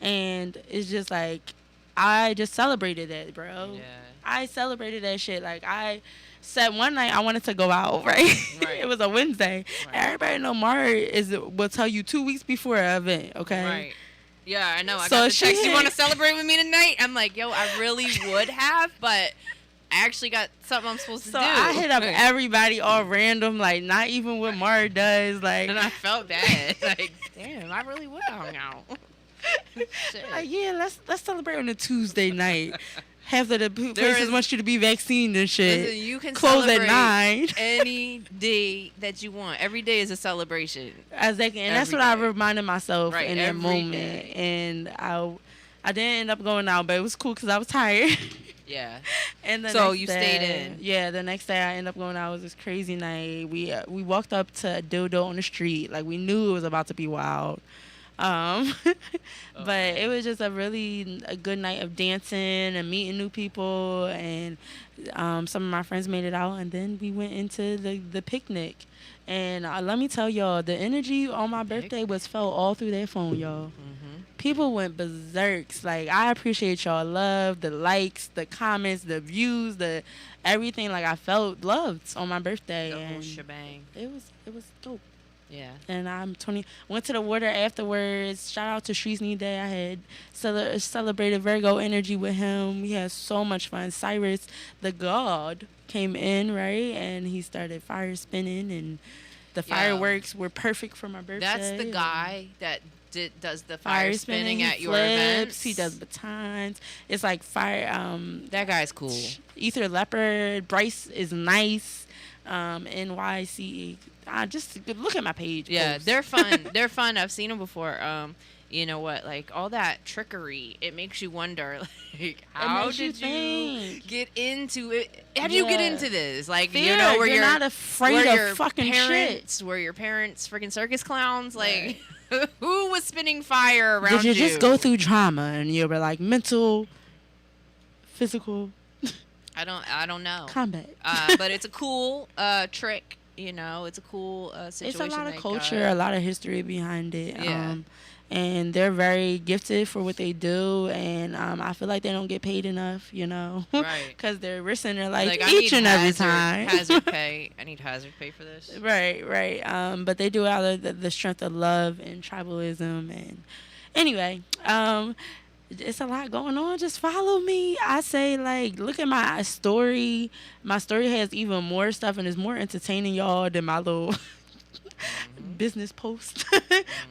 And it's just like, I just celebrated that, bro. Yeah. I celebrated that shit. Like, I said one night I wanted to go out, right? It was a Wednesday. Right. Everybody know Mari will tell you 2 weeks before an event, okay? Right. Yeah, I know. I So got the she text, you had- want to celebrate with me tonight? I'm like, yo, I really would have, but I actually got something I'm supposed to So do. I hit up everybody all random, like, not even what Mari does. Like, And I felt bad. Like, damn, I really would have hung out. Shit. like, yeah, let's celebrate on a Tuesday night. Half of the places is- want you to be vaccinated and shit. Listen, you can Close at celebrate 9. any day that you want. Every day is a celebration. Exactly, and that's Every what I day. reminded myself Right, in that every moment. day. And I didn't end up going out, but it was cool because I was tired. Yeah. And the So next you day, stayed in. Yeah, the next day I ended up going out. It was this crazy night. We walked up to a dildo on the street. Like, we knew it was about to be wild. Um, but it was just a good night of dancing and meeting new people, and some of my friends made it out, and then we went into the picnic. And let me tell y'all, the energy on my birthday was felt all through their phone, y'all. People went berserks. Like, I appreciate y'all love, the likes, the comments, the views, the everything. Like, I felt loved on my birthday. The whole and shebang. It was dope. Yeah. And I'm 20. Went to the water afterwards. Shout out to Streets Need Day. I had celebrated Virgo energy with him. We had so much fun. Cyrus, the god, came in, right? And he started fire spinning, and the fireworks were perfect for my birthday. That's the guy that does the fire spinning He at your flips, events. He does batons. It's like fire. That guy's cool. Ether Leopard. Bryce is nice. NYC. Just look at my page. Yeah, post. they're fun. They're fun. I've seen them before. You know what? Like, all that trickery, it makes you wonder, like, how did you get into it? How do you get into this? Like, Fear. you know, where you're not afraid of fucking parents, shit. Were your parents freaking circus clowns? Like, who was spinning fire around you? Did you just go through trauma and you were like mental, physical? I don't know. Combat. But it's a cool trick. You know, it's a cool situation. It's a lot of culture, a lot of history behind it. Yeah. And they're very gifted for what they do, and I feel like they don't get paid enough, you know, right? Because they're risking their life like, each and every time. Hazard pay. I need hazard pay for this. Right. But they do it out of the strength of love and tribalism. And anyway, it's a lot going on. Just follow me. I say, like, look at my story. My story has even more stuff and is more entertaining, y'all, than my little business post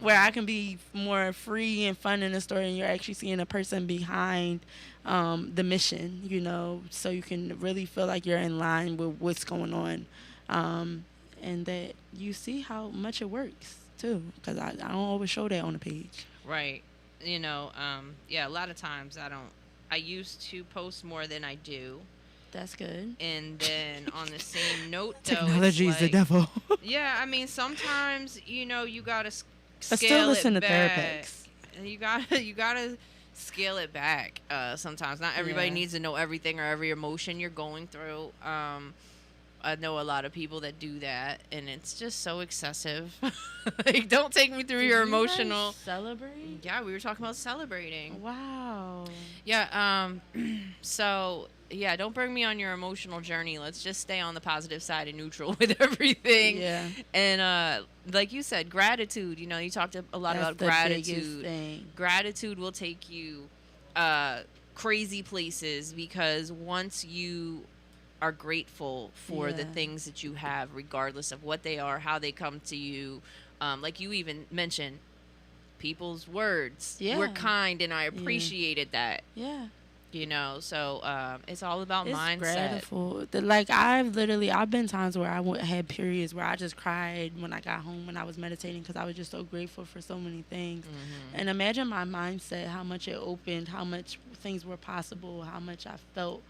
where I can be more free and fun in the story, and you're actually seeing a person behind the mission, you know, so you can really feel like you're in line with what's going on, and that you see how much it works too, because I don't always show that on the page. Right. You know, yeah, a lot of times I used to post more than I do. That's good. And then on the same note, though, technology is the devil. Yeah, I mean, sometimes, you know, you gotta scale but still listen it to back. therapists. And you gotta scale it back. Sometimes not everybody needs to know everything or every emotion you're going through. I know a lot of people that do that, and it's just so excessive. Like, don't take me through your emotional. Celebrate? Yeah, we were talking about celebrating. Wow. Yeah. So yeah, don't bring me on your emotional journey. Let's just stay on the positive side and neutral with everything. Yeah. And like you said, gratitude. You know, you talked a lot about gratitude. Gratitude will take you crazy places, because once you are grateful for the things that you have, regardless of what they are, how they come to you. Like you even mentioned, people's words were kind, and I appreciated that. Yeah. You know, so it's all about mindset. Grateful. Like, I've been times where I had periods where I just cried when I got home when I was meditating, because I was just so grateful for so many things. And imagine my mindset, how much it opened, how much things were possible, how much I felt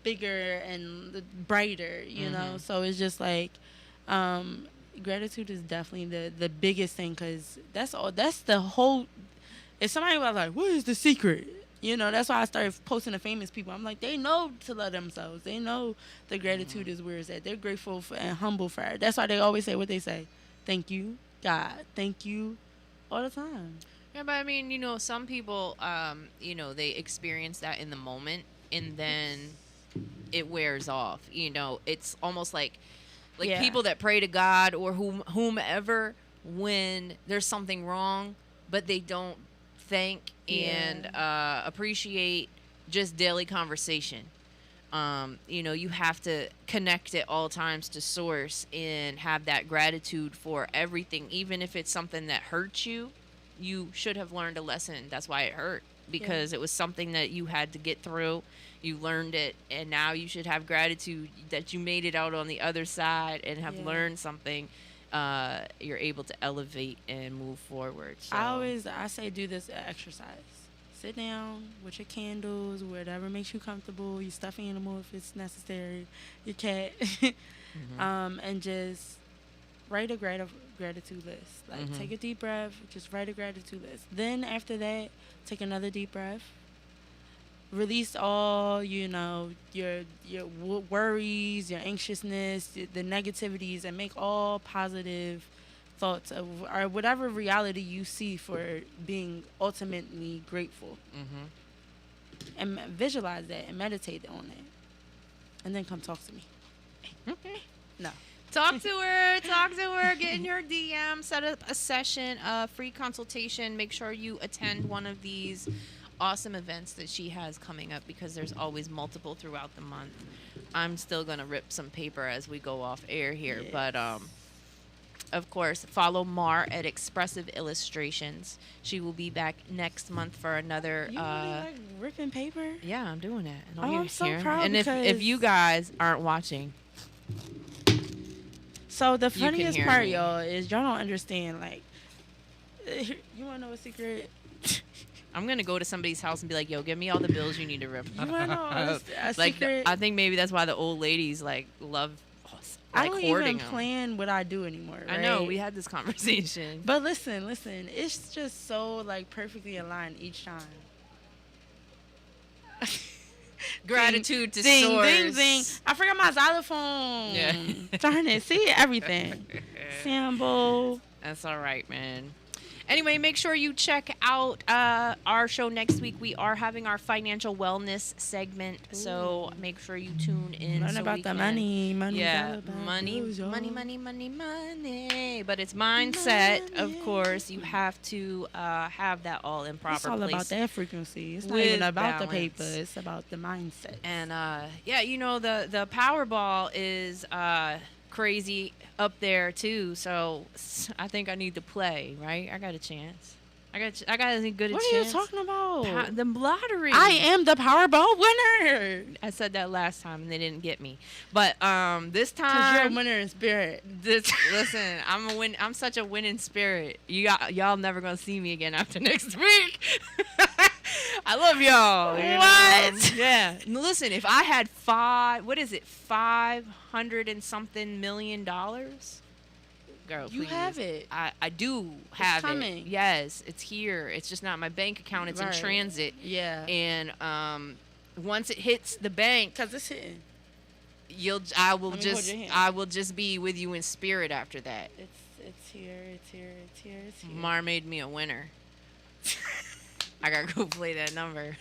bigger and brighter, you know. So it's just like gratitude is definitely the biggest thing, because that's the whole. If somebody was like, what is the secret, you know, that's why I started posting to famous people. I'm like, they know to love themselves, they know the gratitude is where it's at. They're grateful for and humble for it. That's why they always say what they say: thank you, God, thank you, all the time. Yeah, but I mean, you know, some people you know, they experience that in the moment, and then it wears off. You know, it's almost like people that pray to God or whomever when there's something wrong, but they don't thank and appreciate just daily conversation. You know, you have to connect at all times to source and have that gratitude for everything, even if it's something that hurts you. You should have learned a lesson. That's why it hurt, because it was something that you had to get through. You learned it, and now you should have gratitude that you made it out on the other side and have learned something. You're able to elevate and move forward. So. I say do this exercise. sit down with your candles, whatever makes you comfortable, your stuffed animal if it's necessary, your cat, and just write a gratitude list. Like, take a deep breath, just write a gratitude list. Then after that, take another deep breath. Release all, your worries, your anxiousness, the negativities, and make all positive thoughts of or whatever reality you see for being ultimately grateful. And visualize that and meditate on that. And then come talk to me. No. Talk to her, get in your DM, set up a session, a free consultation. Make sure you attend one of these awesome events that she has coming up, because there's always multiple throughout the month. I'm still going to rip some paper as we go off air here, yes. But of course, follow Mar at Expressive Illustrations. She will be back next month for another you really like ripping paper? Yeah, I'm doing that. And I'm so proud. And if you guys aren't watching, so the funniest part, y'all, is y'all don't understand. Like, you want to know a secret? I'm going to go to somebody's house and be like, yo, give me all the bills you need to rip. You want to know a like, secret? I think maybe that's why the old ladies, like, love, I don't even them. plan what I do anymore, right? I know. We had this conversation. But listen. It's just so, like, perfectly aligned each time. Gratitude to Ding, source. ding, ding. I forgot my xylophone. Yeah. Darn it. See, everything. Sambo. That's all right, man. Anyway, make sure you check out our show next week. We are having our financial wellness segment, so make sure you tune in. Learn about the money. Yeah, money. But it's mindset, of course. You have to have that all in proper place. It's all about that frequency. It's not even about the paper. It's about the mindset. And the Powerball is crazy up there too, so I think I need to play. Right, I got a chance. I got as good a chance. What are you talking about? The lottery. I am the Powerball winner. I said that last time and they didn't get me, but this time, 'cause you're a winner in spirit. Listen, I'm such a winning spirit. Y'all never gonna see me again after next week. I love y'all. What? Yeah. Listen, if I had $500 and something million, girl, you please. have it. I do have it's coming. it. Yes, it's here. It's just not in my bank account. It's in transit. Yeah. And once it hits the bank, 'cause it's hitting. I will just be with you in spirit after that. It's here. Mar made me a winner. I gotta go play that number.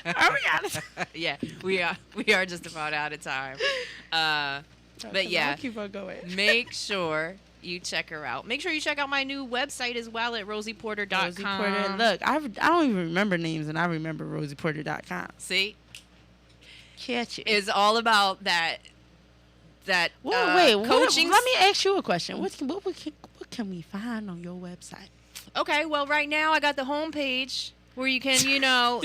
Are we out of time? Yeah, we are just about out of time. But yeah, I'll keep on going. Make sure you check her out. Make sure you check out my new website as well at rosieporter.com. Rosie Porter. Look, I don't even remember names, and I remember rosieporter.com. See? Catch it. It's all about that wait, coaching. Let me ask you a question. What can we find on your website? Okay, well, right now I got the homepage where you can,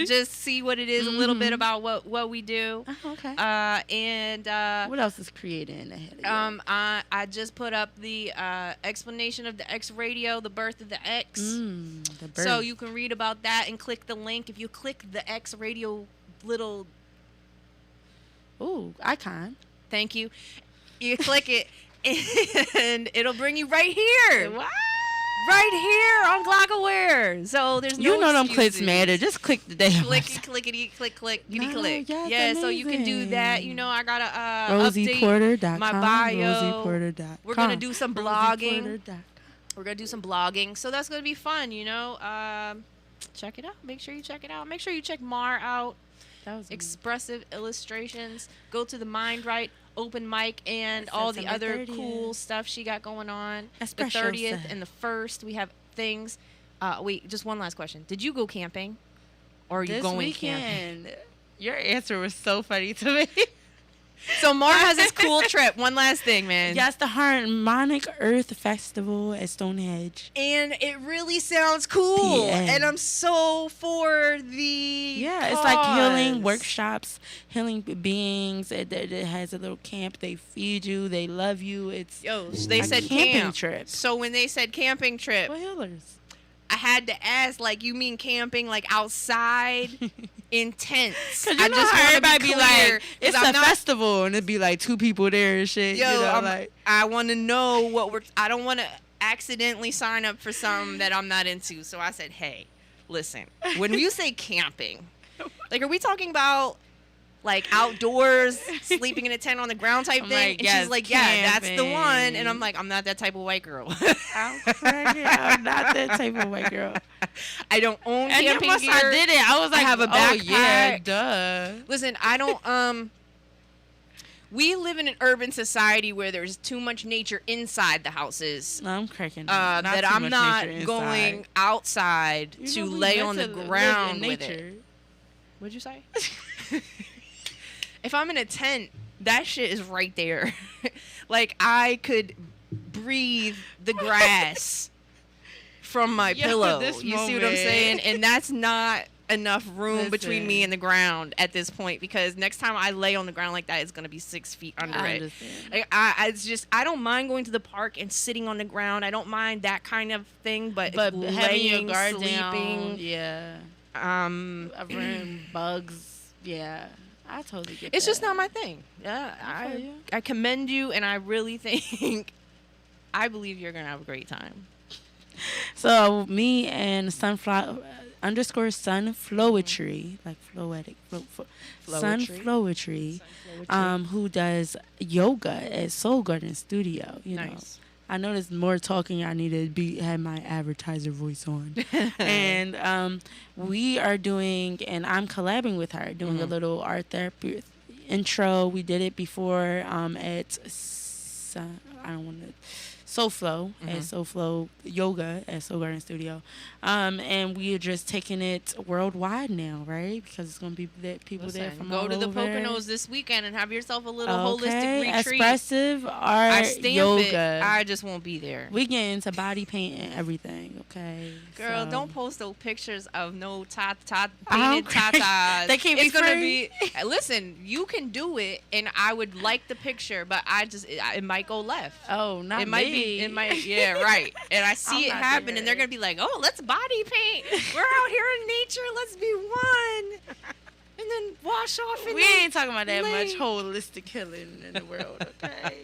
just see what it is, a little bit about what we do. Oh, okay. And what else is created in the head? I just put up the explanation of the X radio, the birth of the X. The birth. So you can read about that and click the link. If you click the X radio little icon. Thank you. You click it and it'll bring you right here. Wow. Right here on Glockaware. So there's no them excuses. clicks matter. Just click the damn clickety click giddy click. Yes, yeah, amazing. so you can do that. I gotta rosieporter.com, update my bio. rosieporter.com. We're gonna do some blogging. rosieporter.com. We're gonna do some blogging. So that's gonna be fun. Check it out. Make sure you check it out. Make sure you check Mar out. That was Expressive Illustrations. Go to the Mind Right open mic and all the September other 30th. Cool stuff she got going on. Espresso The 30th set. and the 1st, we have things. Wait, just one last question. Did you go camping? Or are you this going weekend, camping? Your answer was so funny to me. So Mar has this cool trip. One last thing, man. Yes, the Harmonic Earth Festival at Stonehenge. And it really sounds cool. Yeah. And I'm so for the It's like healing workshops, healing beings. It has a little camp. They feed you. They love you. It's They a said camping camp. trip. So when they said camping trip, For healers. I had to ask, like, you mean camping, like, outside in tents? Cause I just how want to be everybody be clear, like, it's I'm a festival, and it'd be like 2 people there and shit. Yo, you know, I want to know what I don't want to accidentally sign up for something that I'm not into. So I said, hey, listen, when you say camping, like, are we talking about like outdoors, sleeping in a tent on the ground type I'm thing? like, And yes, she's like, yeah, that's the one. camping. And I'm like, I'm not that type of white girl. I'm cracking. I'm not that type of white girl. I don't own And then camping once gear. I did it, I was like, have a oh yeah, backpack. duh. Listen, I don't we live in an urban society where there's too much nature inside the houses. No, I'm cracking. That too I'm much not nature going inside. outside You to know, we lay meant on the to live ground in with nature. it. What'd you say? If I'm in a tent, that shit is right there. Like, I could breathe the grass from my pillow. this You see what I'm moment. saying? And that's not enough room between me Listen. and the ground at this point, because next time I lay on the ground like that, it's gonna be 6 feet under I it. understand. Like, it's just, I don't mind going to the park and sitting on the ground. I don't mind that kind of thing, but But having your laying, guard sleeping, down, yeah, around bugs, yeah, I totally get it's that. just not my thing. Yeah, I feel you. I commend you, and I really think, I believe you're gonna have a great time. So me and Sunflower _ Sunflowetry, like floetic, Sunflowetry, who does yoga at Soul Garden Studio. You know, Nice. I know there's more talking I need to have my advertiser voice on. And we are doing, and I'm collabing with her, doing a little art therapy intro. We did it before at, I don't want to, SoFlo, at SoFlo Yoga at Soul Garden Studio. And we are just taking it worldwide now, right? Because it's going to be people there from go all to the over. Poconos this weekend and have yourself a little holistic Okay, retreat. expressive art I stamp yoga. it. I just won't be there. We get into body paint and everything, okay? Girl, So- don't post those pictures of no I'm painted crazy. tatas. They can't be It's gonna free. be. Listen, you can do it, and I would like the picture, but it might go left. Oh, not It might me. be. It might. Yeah, right. And I see I'm it not happen, there. and they're gonna be like, "Oh, let's body paint. We're out here in nature. Let's be one." And then wash off. And We then ain't talking about that lay. much holistic healing in the world, okay?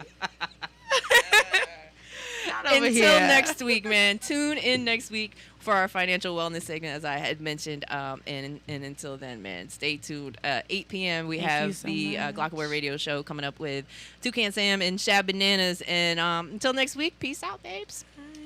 Not over Until here. next week, man. Tune in next week for our financial wellness segment, as I had mentioned. And until then, man, stay tuned. 8 p.m. we Thank you have so the much. Glockaware Radio Show coming up with Toucan Sam and Shab Bananas. And until next week, peace out, babes.